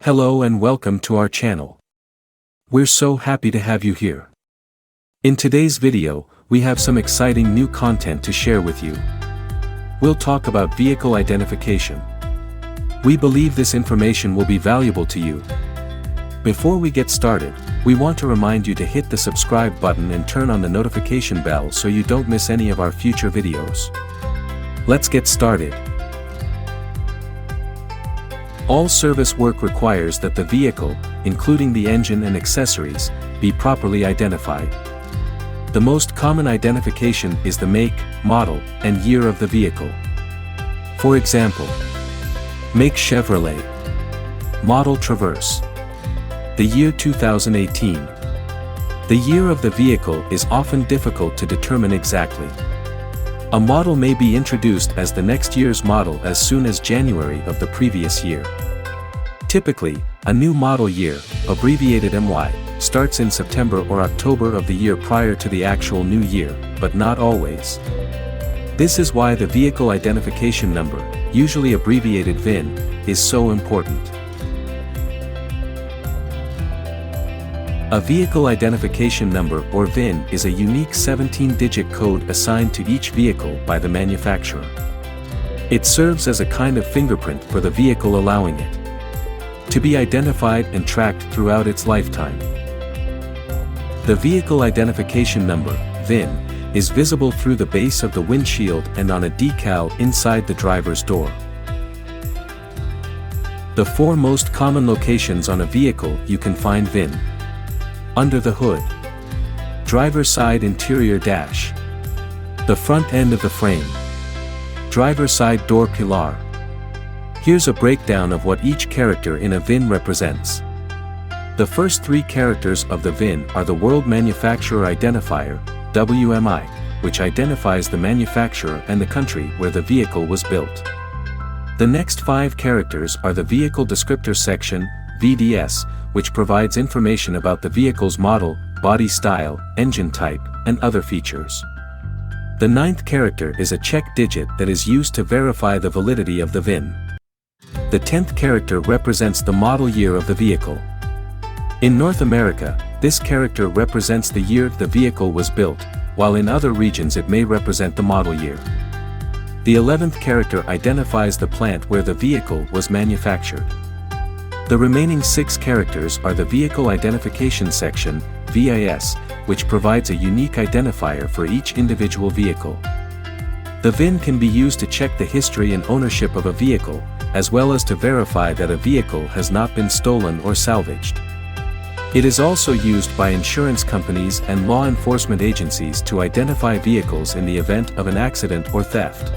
Hello and welcome to our channel. We're so happy to have you here. In today's video, we have some exciting new content to share with you. We'll talk about vehicle identification. We believe this information will be valuable to you. Before we get started, we want to remind you to hit the subscribe button and turn on the notification bell so you don't miss any of our future videos. Let's get started. All service work requires that the vehicle, including the engine and accessories, be properly identified. The most common identification is the make, model, and year of the vehicle. For example, make Chevrolet, model Traverse, the year 2018. The year of the vehicle is often difficult to determine exactly. A model may be introduced as the next year's model as soon as January of the previous year. Typically, a new model year, abbreviated MY, starts in September or October of the year prior to the actual new year, but not always. This is why the vehicle identification number, usually abbreviated VIN, is so important. A vehicle identification number or VIN is a unique 17-digit code assigned to each vehicle by the manufacturer. It serves as a kind of fingerprint for the vehicle, allowing it to be identified and tracked throughout its lifetime. The vehicle identification number, VIN, is visible through the base of the windshield and on a decal inside the driver's door. The four most common locations on a vehicle you can find VIN: under the hood, driver's side interior dash, the front end of the frame, driver's side door pillar. Here's a breakdown of what each character in a VIN represents. The first three characters of the VIN are the World Manufacturer Identifier, WMI, which identifies the manufacturer and the country where the vehicle was built. The next five characters are the Vehicle Descriptor Section, VDS, which provides information about the vehicle's model, body style, engine type, and other features. The ninth character is a check digit that is used to verify the validity of the VIN. The 10th character represents the model year of the vehicle. In North America, this character represents the year the vehicle was built, while in other regions it may represent the model year. The 11th character identifies the plant where the vehicle was manufactured. The remaining six characters are the Vehicle Identification Section, VIS, which provides a unique identifier for each individual vehicle. The VIN can be used to check the history and ownership of a vehicle, as well as to verify that a vehicle has not been stolen or salvaged. It is also used by insurance companies and law enforcement agencies to identify vehicles in the event of an accident or theft.